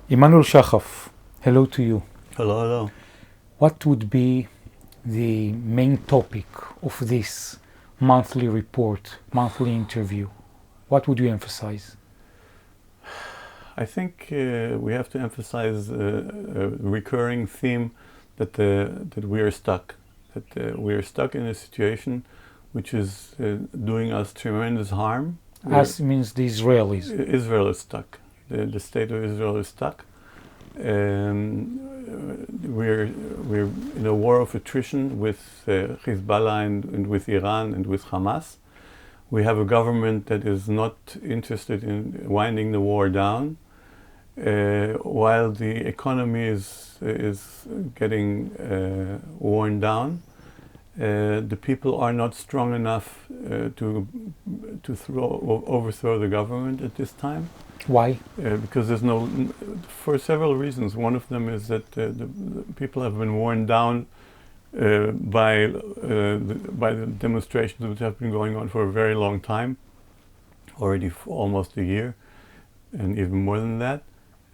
Emmanuel Shachaf, hello to you. Hello, hello. What would be the main topic of this monthly report, monthly interview? What would you emphasize? I think we have to emphasize a recurring theme that we are stuck. That we are stuck in a situation which is doing us tremendous harm. Us means the Israelis. Israel is stuck. The state of Israel is stuck. We're in a war of attrition with Hezbollah and with Iran and with Hamas. We have a government that is not interested in winding the war down, while the economy is getting worn down. The people are not strong enough to overthrow the government at this time. Why? Because there's no, for several reasons. One of them is that the people have been worn down by the demonstrations which have been going on for a very long time, already for almost a year, and even more than that.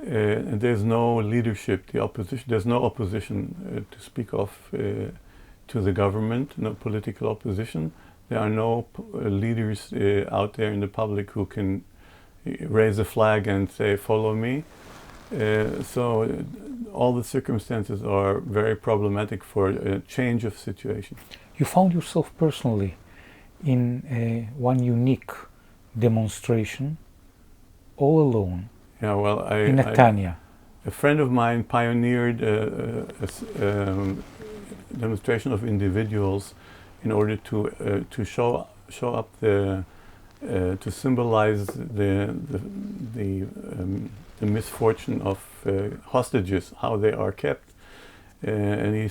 And there's no leadership. There's no opposition to speak of to the government. No political opposition. There are no leaders out there in the public who can raise a flag and say, "Follow me." So all the circumstances are very problematic for a change of situation. You found yourself personally in one unique demonstration, all alone, Yeah, well, in Netanya. A friend of mine pioneered a demonstration of individuals in order to show up to symbolize the misfortune of hostages, how they are kept. And he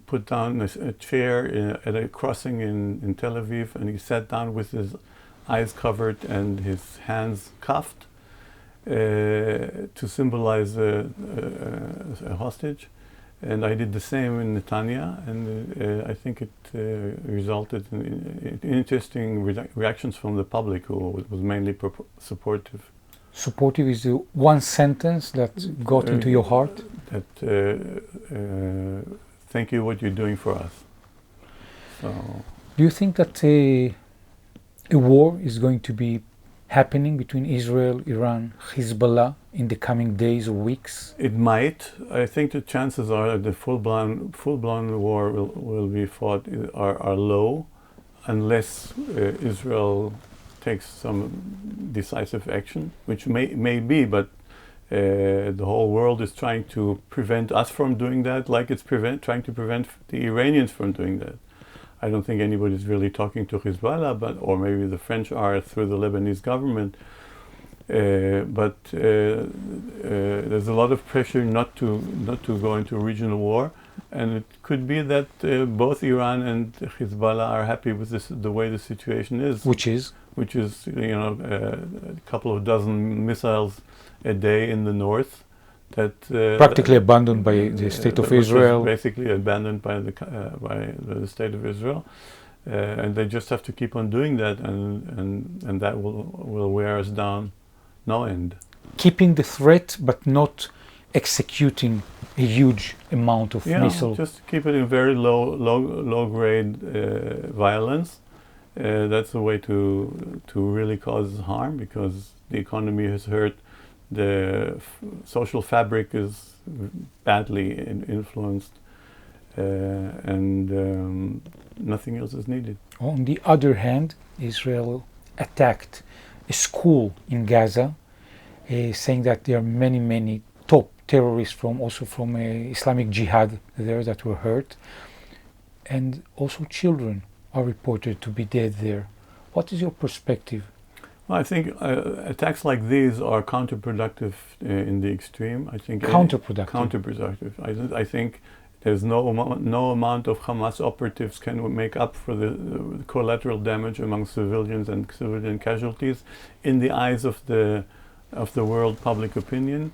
put down a chair at a crossing in Tel Aviv, and he sat down with his eyes covered and his hands cuffed to symbolize a hostage. And I did the same in Netanya, and I think it resulted in interesting reactions from the public, who was mainly supportive. Supportive is the one sentence that got into your heart? That thank you what you're doing for us. So, do you think that a war is going to be happening between Israel, Iran, Hezbollah in the coming days or weeks? It might. I think the chances are that the full-blown war will be fought are low, unless Israel takes some decisive action, which may be, but the whole world is trying to prevent us from doing that, like it's trying to prevent the Iranians from doing that. I don't think anybody's really talking to Hezbollah, or maybe the French are through the Lebanese government. But there's a lot of pressure not to go into regional war, and it could be that both Iran and Hezbollah are happy with the way the situation is. Which is, a couple of dozen missiles a day in the north. That practically abandoned by the state of Israel. Basically abandoned by the state of Israel, and they just have to keep on doing that, and that will wear us down, no end. Keeping the threat, but not executing a huge amount of missiles. Just keep it in very low grade violence. That's the way to really cause harm, because the economy is hurt. The social fabric is badly influenced, and nothing else is needed. On the other hand, Israel attacked a school in Gaza, saying that there are many top terrorists also from Islamic Jihad there that were hurt, and also children are reported to be dead there. What is your perspective? Well, I think attacks like these are counterproductive in the extreme. I think counterproductive. I think there's no amount of Hamas operatives can make up for the collateral damage among civilians and civilian casualties in the eyes of the world public opinion.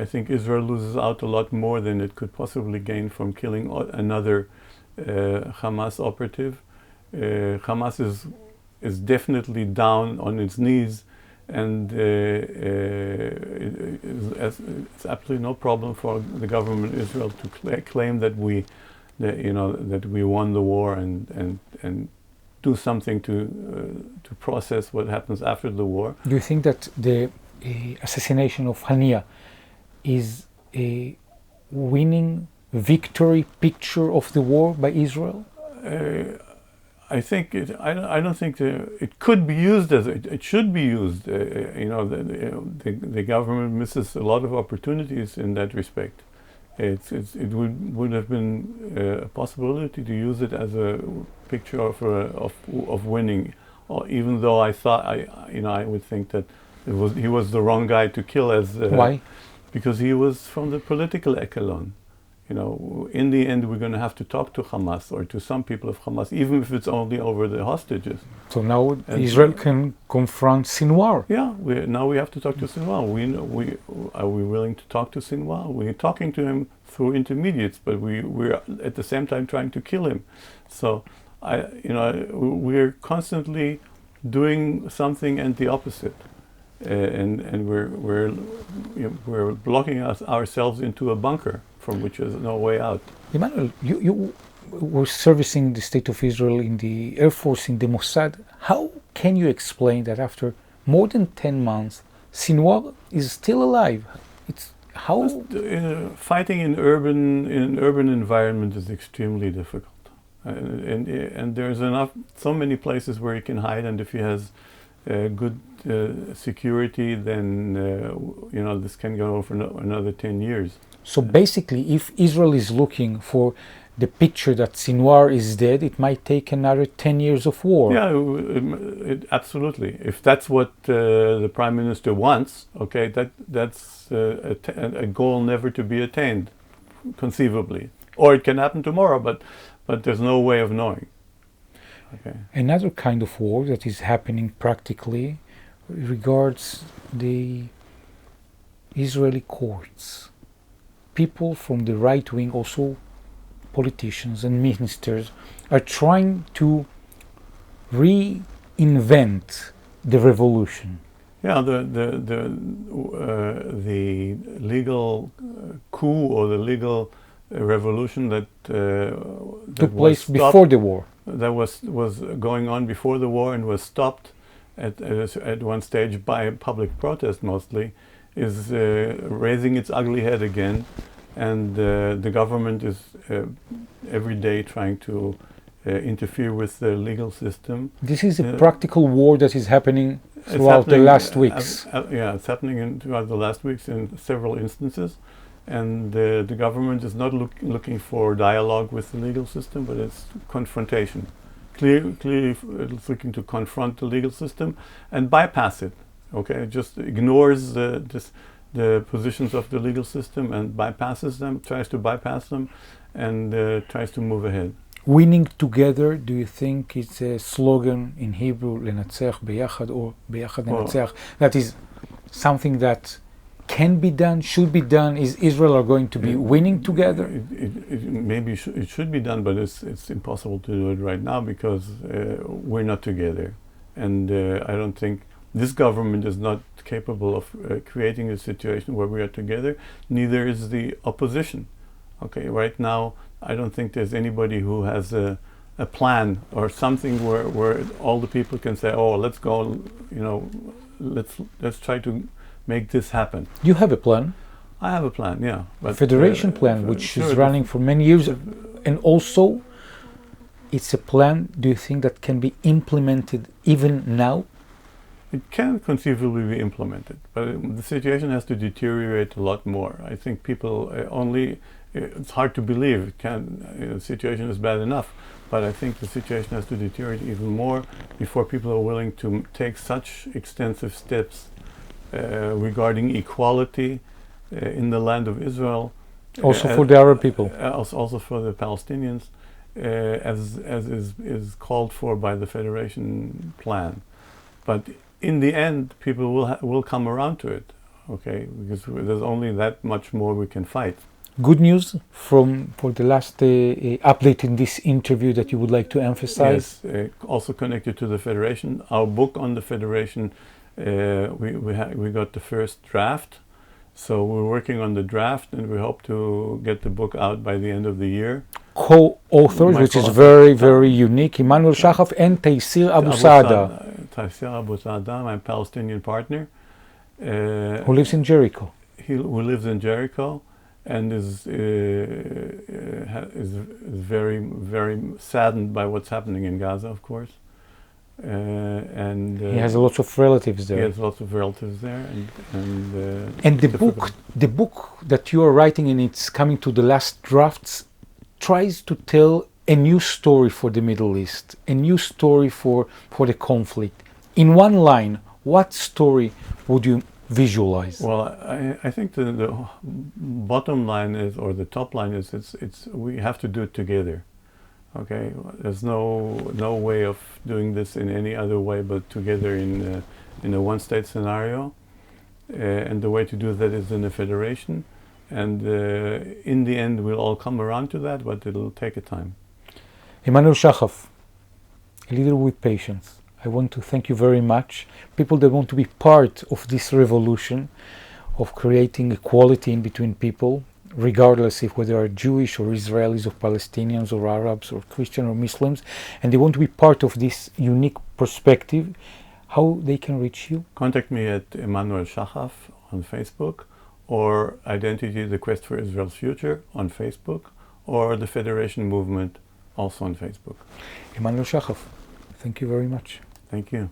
I think Israel loses out a lot more than it could possibly gain from killing another Hamas operative. Hamas is definitely down on its knees and it's absolutely no problem for the government of Israel to claim that that we won the war and do something to process what happens after the war. Do you think that the assassination of Hania is a winning victory picture of the war by Israel? I think I don't think it could be used as it should be used. The government misses a lot of opportunities in that respect. It would have been a possibility to use it as a picture of winning, even though I thought I would think that he was the wrong guy to kill. Why? Because he was from the political echelon. In the end, we're going to have to talk to Hamas or to some people of Hamas, even if it's only over the hostages. So now Israel can confront Sinwar. Yeah, now we have to talk to Sinwar. Are we willing to talk to Sinwar? We're talking to him through intermediates, but we're at the same time trying to kill him. So, we're constantly doing something and the opposite. And we're blocking ourselves into a bunker from which there's no way out. Emmanuel, you were servicing the State of Israel in the Air Force, in the Mossad. How can you explain that after more than 10 months, Sinwar is still alive? Fighting in an urban environment is extremely difficult, and there's so many places where he can hide, and if he has good security, then this can go for another 10 years. So basically, if Israel is looking for the picture that Sinwar is dead, it might take another 10 years of war. Yeah, absolutely. If that's what the Prime Minister wants, okay, that's a goal never to be attained, conceivably. Or it can happen tomorrow, but there's no way of knowing. Okay. Another kind of war that is happening practically regards the Israeli courts. People from the right wing, also politicians and ministers, are trying to reinvent the revolution. Yeah, the legal coup or the legal revolution that took place before the war. That was going on before the war and was stopped at one stage by public protest mostly, is raising its ugly head again, and the government is every day trying to interfere with the legal system. This is a practical war that is happening throughout the last weeks. Yeah, it's happening throughout the last weeks in several instances, and the government is not looking for dialogue with the legal system, but it's confrontation. Clearly, it's looking to confront the legal system and bypass it. Okay, it just ignores the positions of the legal system and bypasses them, tries to bypass them, and tries to move ahead. Winning together, do you think it's a slogan in Hebrew, לנצח ביחד or ביחד ננצח? That is something that can be done, should be done. Is Israel are going to be winning together? Maybe it should be done, but it's impossible to do it right now because we're not together. And I don't think this government is not capable of creating a situation where we are together. Neither is the opposition. Okay, right now, I don't think there's anybody who has a plan or something where all the people can say, "Oh, let's go, let's try to make this happen." You have a plan? I have a plan, yeah. But federation plan, which is running for many years, and also it's a plan, do you think, that can be implemented even now? It can conceivably be implemented, but the situation has to deteriorate a lot more. I think people it's hard to believe the situation is bad enough, but I think the situation has to deteriorate even more before people are willing to take such extensive steps regarding equality in the land of Israel. Also for the Arab people. Also for the Palestinians, as is called for by the Federation plan. But in the end, people will come around to it, okay? Because there's only that much more we can fight. Good news for the last update in this interview that you would like to emphasize? Yes, also connected to the Federation. Our book on the Federation We got the first draft, so we're working on the draft, and we hope to get the book out by the end of the year. Co-authors, My which is co-author, very, very unique, Emmanuel Shachaf and Taysir Abu Saada, Taysir Abu Saada, my Palestinian partner, who lives in Jericho. who lives in Jericho, and is very, very saddened by what's happening in Gaza, of course. And he has lots of relatives there. He has lots of relatives there, and the book that you are writing, and it's coming to the last drafts, tries to tell a new story for the Middle East, a new story for the conflict. In one line, what story would you visualize? Well, I think the bottom line is, or the top line is, it's we have to do it together. Okay, there's no way of doing this in any other way but together in a one-state scenario, and the way to do that is in a federation, and in the end we'll all come around to that, but it'll take a time. Emmanuel Shachaf, a leader with patience, I want to thank you very much. People that want to be part of this revolution of creating equality in between people, regardless if whether they are Jewish or Israelis or Palestinians or Arabs or Christian or Muslims, and they want to be part of this unique perspective, how they can reach you? Contact me at Emmanuel Shachaf on Facebook, or Identity, the Quest for Israel's Future on Facebook, or the Federation Movement also on Facebook. Emmanuel Shachaf, thank you very much. Thank you.